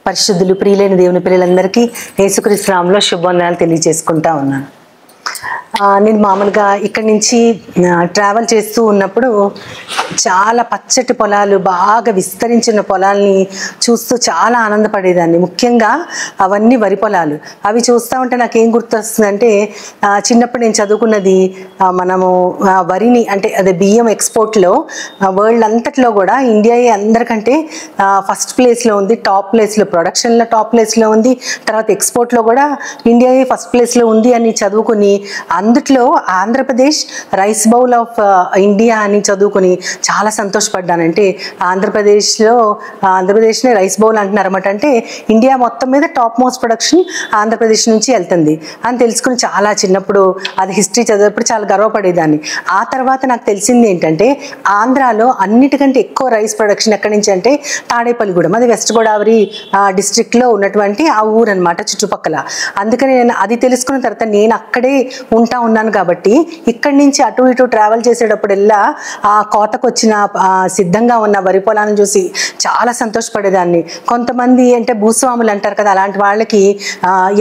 పరిశుద్ధులు ప్రియులైన దేవుని పిల్లలందరికీ యేసుక్రీస్తు నామములో శుభవందనాలు తెలియజేసుకుంటా ఉన్నాను. నేను మామూలుగా ఇక్కడి నుంచి ట్రావెల్ చేస్తూ ఉన్నప్పుడు చాలా పచ్చటి పొలాలు, బాగా విస్తరించిన పొలాల్ని చూస్తూ చాలా ఆనందపడేదాన్ని. ముఖ్యంగా అవన్నీ వరి పొలాలు. అవి చూస్తూ ఉంటే నాకేం గుర్తొస్తుందంటే, చిన్నప్పుడు నేను చదువుకున్నది మనము వరిని అంటే అదే బియ్యం ఎక్స్పోర్ట్లో వరల్డ్ అంతట్లో కూడా ఇండియాయే అందరికంటే ఫస్ట్ ప్లేస్లో ఉంది, టాప్ ప్లేస్లో, ప్రొడక్షన్లో టాప్ ప్లేస్లో ఉంది, తర్వాత ఎక్స్పోర్ట్లో కూడా ఇండియాయే ఫస్ట్ ప్లేస్లో ఉంది అని చదువుకుని, అందుట్లో Andhra Pradesh rice bowl of India అని చదువుకుని చాలా సంతోషపడ్డానంటే, ఆంధ్రప్రదేశ్ని రైస్ బౌల్ అంటున్నారన్నమాట. అంటే ఇండియా మొత్తం మీద టాప్ మోస్ట్ ప్రొడక్షన్ ఆంధ్రప్రదేశ్ నుంచి వెళ్తుంది అని తెలుసుకుని చాలా చిన్నప్పుడు అది హిస్టరీ చదివేప్పుడు చాలా గర్వపడేదాన్ని. ఆ తర్వాత నాకు తెలిసింది ఏంటంటే, ఆంధ్రాలో అన్నిటికంటే ఎక్కువ రైస్ ప్రొడక్షన్ ఎక్కడి నుంచి అంటే తాడేపల్లిగూడెం, అది వెస్ట్ గోదావరి డిస్ట్రిక్ట్లో ఉన్నటువంటి ఆ ఊరు అనమాట, చుట్టుపక్కల. అందుకని నేను అది తెలుసుకున్న తర్వాత నేను అక్కడే ఉన్నాను కాబట్టి ఇక్కడి నుంచి అటు ఇటు ట్రావెల్ చేసేటప్పుడల్లా ఆ కోతకు వచ్చిన సిద్ధంగా ఉన్న వరి పొలాలను చూసి చాలా సంతోషపడేదాన్ని. కొంతమంది అంటే భూస్వాములు అంటారు కదా, అలాంటి వాళ్ళకి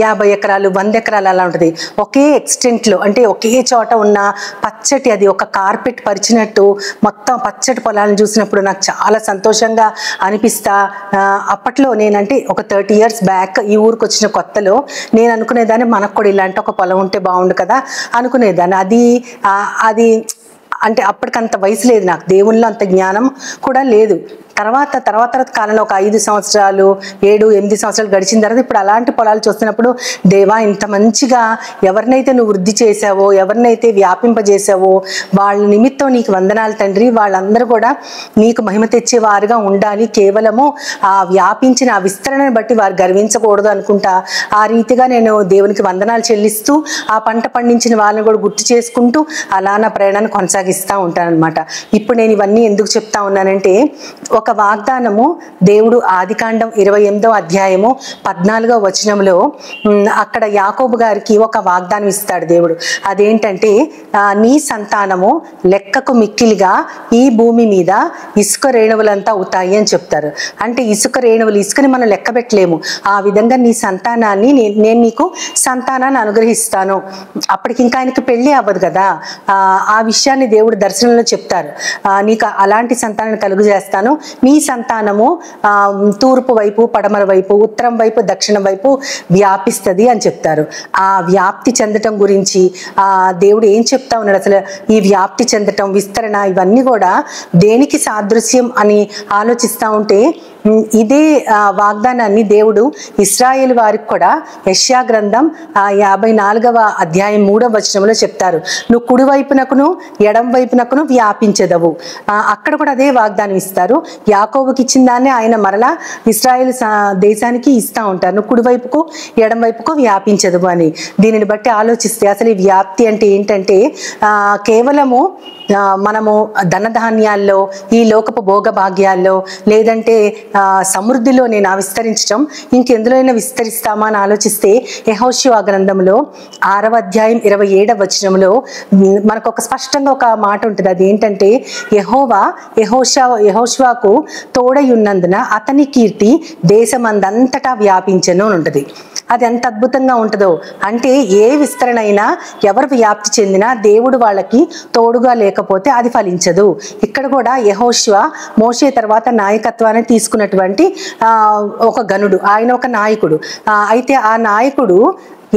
50 ఎకరాలు 100 ఎకరాలు అలా ఉంటుంది. ఒకే ఎక్స్టెంట్లో అంటే ఒకే చోట ఉన్న పచ్చటి, అది ఒక కార్పెట్ పరిచినట్టు మొత్తం పచ్చటి పొలాలను చూసినప్పుడు నాకు చాలా సంతోషంగా అనిపిస్తా. అప్పట్లో నేనంటే ఒక 30 years బ్యాక్ ఈ ఊరికి వచ్చిన కొత్తలో నేను అనుకునేదాన్ని, మనకు కూడా ఇలాంటి ఒక పొలం ఉంటే బాగుండు కదా అనుకునేదాన్ని. అది అంటే అప్పటికంత వయసు లేదు నాకు, దేవుళ్ళో అంత జ్ఞానం కూడా లేదు. తర్వాత కాలంలో ఒక 5 సంవత్సరాలు 7-8 సంవత్సరాలు గడిచిన తర్వాత ఇప్పుడు అలాంటి పొలాలు చూస్తున్నప్పుడు, దేవా ఇంత మంచిగా ఎవరినైతే నువ్వు వృద్ధి చేసావో, ఎవరినైతే వ్యాపింపజేసావో వాళ్ళ నిమిత్తం నీకు వందనాలు తండ్రి. వాళ్ళందరూ కూడా నీకు మహిమ తెచ్చేవారుగా ఉండాలి. కేవలము ఆ వ్యాపించిన ఆ విస్తరణను బట్టి వారు గర్వించకూడదు అనుకుంటా. ఆ రీతిగా నేను దేవునికి వందనాలు చెల్లిస్తూ ఆ పంట పండించిన వాళ్ళని కూడా గుర్తు చేసుకుంటూ అలా నా ప్రయాణాన్ని కొనసాగిస్తూ ఉంటానన్నమాట. ఇప్పుడు నేను ఇవన్నీ ఎందుకు చెప్తా ఉన్నానంటే, ఒక వాగ్దానము దేవుడు ఆదికాండం 28వ అధ్యాయము 14వ వచనంలో అక్కడ యాకోబు గారికి ఒక వాగ్దానం ఇస్తాడు దేవుడు. అదేంటంటే, నీ సంతానము లెక్కకు మిక్కిలిగా ఈ భూమి మీద ఇసుక రేణువులంతా అవుతాయి అని చెప్తారు. అంటే ఇసుక రేణువులు, ఇసుకని మనం లెక్క పెట్టలేము. ఆ విధంగా నీ సంతానాన్ని నేను నీకు సంతానాన్ని అనుగ్రహిస్తాను. అప్పటికి ఇంకా ఆయనకి పెళ్ళి అవ్వదు కదా, ఆ విషయాన్ని దేవుడు దర్శనంలో చెప్తారు. నీకు అలాంటి సంతానాన్ని కలుగు చేస్తాను, నీ సంతానము తూర్పు వైపు, పడమర వైపు, ఉత్తరం వైపు, దక్షిణం వైపు వ్యాపిస్తుంది అని చెప్తారు. ఆ వ్యాప్తి చెందటం గురించి దేవుడు ఏం చెప్తా ఉన్నాడు అసలు? ఈ వ్యాప్తి చెందటం, విస్తరణ, ఇవన్నీ కూడా దేనికి సాదృశ్యం అని ఆలోచిస్తూ ఉంటే, ఇదే వాగ్దానాన్ని దేవుడు ఇశ్రాయేల్ వారికి కూడా యెషయా గ్రంథం 54వ అధ్యాయం 3వ వచనంలో చెప్తారు. నువ్వు కుడి వైపునకును ఎడం వైపునకును వ్యాపించదవు. అక్కడ కూడా అదే వాగ్దానం ఇస్తారు. యాకోబుకి ఇచ్చిన దాన్ని ఆయన మరలా ఇశ్రాయేల్ దేశానికి ఇస్తూ ఉంటారు. నువ్వు కుడివైపుకు ఎడం వైపుకు వ్యాపించదవు అని. దీనిని బట్టి ఆలోచిస్తే అసలు ఈ వ్యాప్తి అంటే ఏంటంటే, కేవలము మనము ధనధాన్యాల్లో, ఈ లోకపు భోగ భాగ్యాల్లో, లేదంటే సమృద్ధిలో నేను విస్తరించడం, ఇంకెందులో అయినా విస్తరిస్తామా అని ఆలోచిస్తే, యెహోషువ గ్రంథంలో 6వ అధ్యాయం 27వ వచనంలో మనకు ఒక స్పష్టంగా ఒక మాట ఉంటుంది. అది ఏంటంటే, యెహోషువకు తోడై ఉన్నందున అతని కీర్తి దేశమందంతటా వ్యాపించెను అని ఉంటుంది. అది ఎంత అద్భుతంగా ఉంటుందో. అంటే ఏ విస్తరణ అయినా, ఎవరు వ్యాప్తి చెందినా దేవుడు వాళ్ళకి తోడుగా లేకపోతే అది ఫలించదు. ఇక్కడ కూడా యెహోషువ మోషే తర్వాత నాయకత్వాన్ని తీసుకున్నటువంటి ఒక గనుడు, ఆయన ఒక నాయకుడు. అయితే ఆ నాయకుడు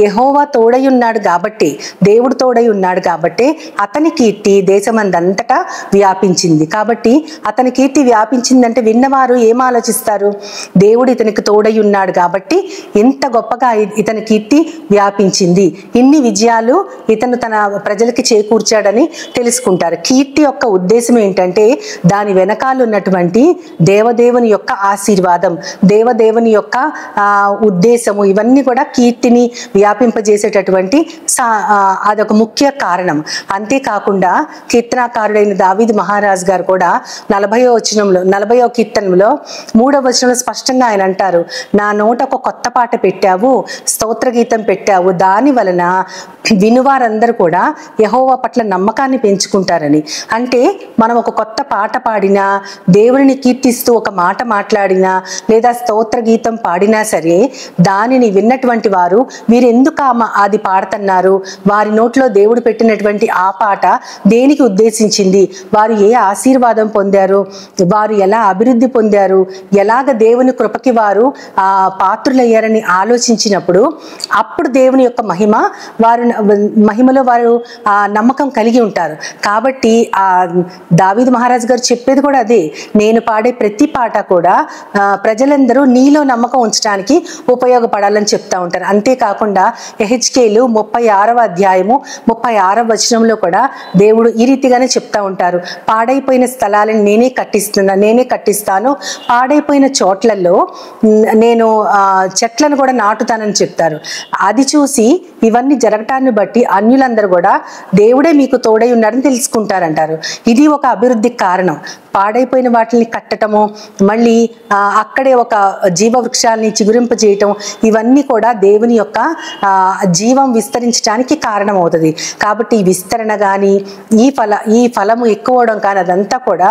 యెహోవా తోడై ఉన్నాడు కాబట్టి, దేవుడు తోడై ఉన్నాడు కాబట్టి అతని కీర్తి దేశమందంతటా వ్యాపించింది. కాబట్టి అతని కీర్తి వ్యాపించిందంటే విన్నవారు ఏం ఆలోచిస్తారు? దేవుడు ఇతనికి తోడై ఉన్నాడు కాబట్టి ఇంత గొప్పగా ఇతని కీర్తి వ్యాపించింది, ఇన్ని విజయాలు ఇతను తన ప్రజలకి చేకూర్చాడని తెలుసుకుంటారు. కీర్తి యొక్క ఉద్దేశం ఏంటంటే, దాని వెనకాల ఉన్నటువంటి దేవదేవుని యొక్క ఆశీర్వాదం, దేవదేవుని యొక్క ఉద్దేశము, ఇవన్నీ కూడా కీర్తిని వ్యాపింపజేసేటటువంటి అదొక ముఖ్య కారణం. అంతేకాకుండా కీర్తనాకారుడైన దావీదు మహారాజు గారు కూడా 40వ కీర్తనలో 3వ వచనంలో స్పష్టంగా ఆయన అంటారు, నా నోట ఒక కొత్త పాట పెట్టావు, స్తోత్ర గీతం పెట్టావు, దాని వలన వినువారందరూ కూడా యెహోవా పట్ల నమ్మకాన్ని పెంచుకుంటారని. అంటే మనం ఒక కొత్త పాట పాడినా, దేవుడిని కీర్తిస్తూ ఒక మాట మాట్లాడినా, లేదా స్తోత్ర గీతం పాడినా సరే, దానిని విన్నటువంటి వారు వీరెందుకు అది పాడుతున్నారు, వారి నోట్లో దేవుడు పెట్టినటువంటి ఆ పాట దేనికి ఉద్దేశించింది, వారు ఏ ఆశీర్వాదం పొందారు, వారు ఎలా అభివృద్ధి పొందారు, ఎలాగ దేవుని కృపకి వారు పాత్రులయ్యారని ఆలోచించినప్పుడు అప్పుడు దేవుని యొక్క మహిమలో వారు నమ్మకం కలిగి ఉంటారు. కాబట్టి దావీదు మహారాజు గారు చెప్పేది కూడా అదే, నేను పాడే ప్రతి పాట కూడా ప్రజలందరూ నీలో నమ్మకం ఉంచడానికి ఉపయోగపడాలని చెప్తా ఉంటారు. అంతేకాకుండా యెహెజ్కేలు 36వ అధ్యాయము 36వ వచనంలో కూడా దేవుడు ఈ రీతిగానే చెప్తా ఉంటారు, పాడైపోయిన స్థలాలను నేనే కట్టిస్తాను, పాడైపోయిన చోట్లలో నేను చెట్లను కూడా నాటుతానని చెప్తారు. అది చూసి ఇవన్నీ జరగటాన్ని బట్టి అన్యులందరూ కూడా దేవుడే మీకు తోడై ఉన్నారని తెలుసుకుంటారంటారు. ఇది ఒక అభివృద్ధికి కారణం. పాడైపోయిన వాటిని కట్టటము, మళ్ళీ అక్కడే ఒక జీవ వృక్షాలని చిగురింపజేయటం, ఇవన్నీ కూడా దేవుని యొక్క జీవం విస్తరించడానికి కారణం అవుతుంది. కాబట్టి ఈ విస్తరణ కానీ ఈ ఫలము ఎక్కువ అవడం కానీ అదంతా కూడా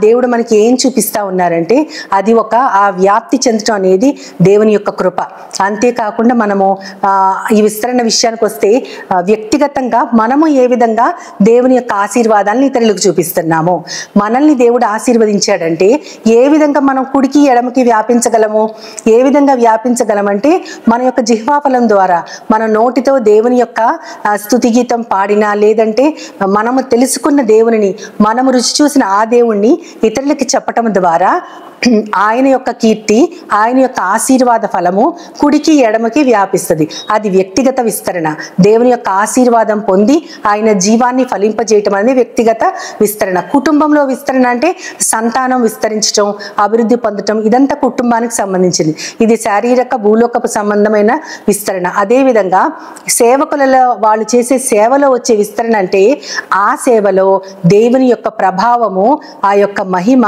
దేవుడు మనకి ఏం చూపిస్తా ఉన్నారంటే అది ఆ వ్యాప్తి చెందటం అనేది దేవుని యొక్క కృప. అంతేకాకుండా మనము ఈ విస్తరణ విషయానికి వస్తే వ్యక్తిగతంగా మనము ఏ విధంగా దేవుని యొక్క ఆశీర్వాదాలను ఇతరులకు చూపిస్తున్నాము, మనల్ని దేవుడు ఆశీర్వదించాడంటే ఏ విధంగా మనం కుడికి ఎడమకి వ్యాపించగలము, ఏ విధంగా వ్యాపించగలమంటే మన యొక్క జిహ్వాఫలం ద్వారా, మన నోటితో దేవుని యొక్క స్తుతి గీతం పాడినా, లేదంటే మనము తెలుసుకున్న దేవునిని, మనము రుచి చూసిన ఆ దేవుణ్ణి ఇతరులకి చెప్పటం ద్వారా ఆయన యొక్క కీర్తి, ఆయన యొక్క ఆశీర్వాద ఫలము కుడికి ఎడమకి వ్యాపిస్తుంది. అది వ్యక్తిగత విస్తరణ. దేవుని యొక్క ఆశీర్వాదం పొంది ఆయన జీవాన్ని ఫలింపజేయటం అనేది వ్యక్తిగత విస్తరణ. కుటుంబంలో విస్తరణ అంటే సంతానం విస్తరించడం, అభివృద్ధి పొందటం, ఇదంతా కుటుంబానికి సంబంధించింది. ఇది శారీరక భూలోకపు సంబంధమైన విస్తరణ. అదేవిధంగా సేవకులలో వాళ్ళు చేసే సేవలో వచ్చే విస్తరణ అంటే ఆ సేవలో దేవుని యొక్క ప్రభావము, ఆ యొక్క మహిమ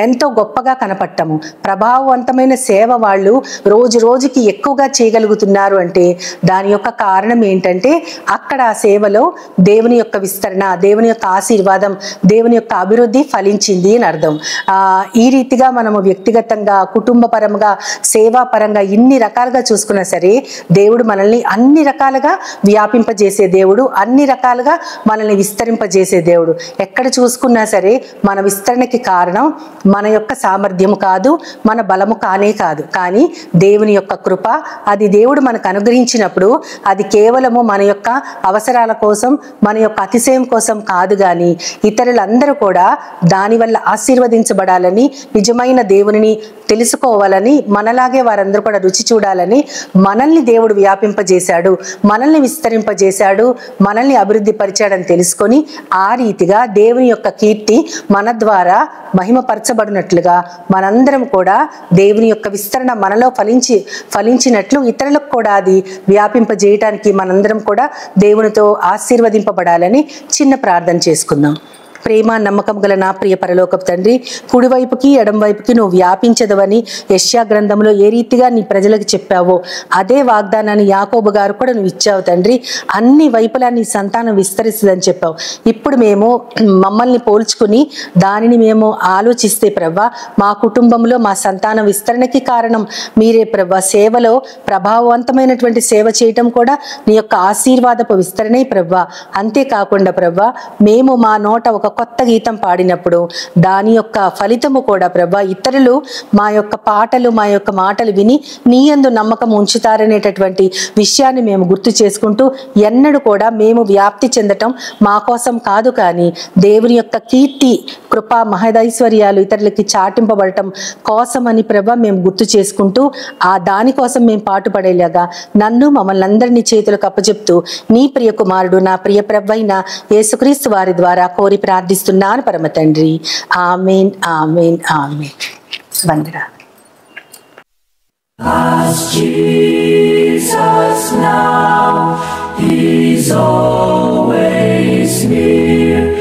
ఎంతో గొప్పగా కనపడటము. ప్రభావవంతమైన సేవ వాళ్ళు రోజు రోజుకి ఎక్కువగా చేయగలుగుతున్నారు అంటే దాని యొక్క కారణం ఏంటంటే అక్కడ ఆ సేవలో దేవుని యొక్క విస్తరణ, దేవుని యొక్క ఆశీర్వాదం, దేవుని యొక్క అభివృద్ధి ఫలించింది అని అర్థం. ఈ రీతిగా మనము వ్యక్తిగతంగా, కుటుంబపరంగా, సేవాపరంగా ఇన్ని రకాలుగా చూసుకున్నా సరే దేవుడు మనల్ని అన్ని రకాలుగా వ్యాపింపజేసే దేవుడు, అన్ని రకాలుగా మనల్ని విస్తరింపజేసే దేవుడు. ఎక్కడ చూసుకున్నా సరే మన విస్తరణకి కారణం మన యొక్క సామర్థ్యము కాదు, మన బలము కాదు, కానీ దేవుని యొక్క కృప. అది దేవుడు మనకు అనుగ్రహించినప్పుడు అది కేవలము మన యొక్క అవసరాల కోసం, మన యొక్క అతిశయం కోసం కాదు, కానీ ఇతరులందరూ కూడా దానివల్ల ఆశీర్వదించబడాలని, నిజమైన దేవుని తెలుసుకోవాలని, మనలాగే వారందరూ కూడా రుచి చూడాలని మనల్ని దేవుడు వ్యాపింపజేశాడు, మనల్ని విస్తరింపజేశాడు, మనల్ని అభివృద్ధి పరిచాడని తెలుసుకొని ఆ రీతిగా దేవుని యొక్క కీర్తి మన ద్వారా మహిమపరచబడినట్లుగా మనందరం కూడా దేవుని యొక్క విస్తరణ మనలో ఫలించినట్లు ఇతరులకు కూడా అది వ్యాపింపజేయడానికి మనందరం కూడా దేవునితో ఆశీర్వదింపబడాలని చిన్న ప్రార్థన చేసుకుందాం. ప్రేమ నమ్మకం గల నా ప్రియ పరలోకపు తండ్రి, కుడివైపుకి ఎడంవైపుకి నువ్వు వ్యాపించదవని యెషయా గ్రంథంలో ఏ రీతిగా నీ ప్రజలకు చెప్పావో అదే వాగ్దానాన్ని యాకోబు గారు కూడా నువ్వు ఇచ్చావు తండ్రి. అన్ని వైపులా నీ సంతానం విస్తరిస్తుందని చెప్పావు. ఇప్పుడు మేము మమ్మల్ని పోల్చుకుని దానిని మేము ఆలోచిస్తే ప్రవ్వా, మా కుటుంబంలో మా సంతానం విస్తరణకి కారణం మీరే ప్రవ్వా. సేవలో ప్రభావవంతమైనటువంటి సేవ చేయటం కూడా నీ యొక్క ఆశీర్వాదపు విస్తరణే ప్రవ్వా. అంతేకాకుండా ప్రవ్వా, మేము మా నోట ఒక కొత్త గీతం పాడినప్పుడు దాని యొక్క ఫలితము కూడా ప్రభా ఇతరులు మా యొక్క పాటలు, మా యొక్క మాటలు విని నీ యందు నమ్మకం ఉంచుతారనేటటువంటి విషయాన్ని మేము గుర్తు చేసుకుంటూ ఎన్నడూ కూడా మేము వ్యాప్తి చెందటం మా కోసం కాదు, కానీ దేవుని యొక్క కీర్తి, కృప, మహదైశ్వర్యాలు ఇతరులకి చాటింపబడటం కోసమని ప్రభా మేము గుర్తు చేసుకుంటూ దానికోసం మేము పాటుపడేలాగా నన్ను మమ్మల్ని అందరినీ చేతులకు అప్పచెప్తూ నీ ప్రియ కుమారుడు, నా ప్రియ ప్రభువైన యేసుక్రీస్తు వారి ద్వారా కోరి ప్రార్థిస్తున్నాను పరమ తండ్రి. ఆమేన్, ఆమేన్, ఆమేన్. వందనాలు. As Jesus now, He's always near.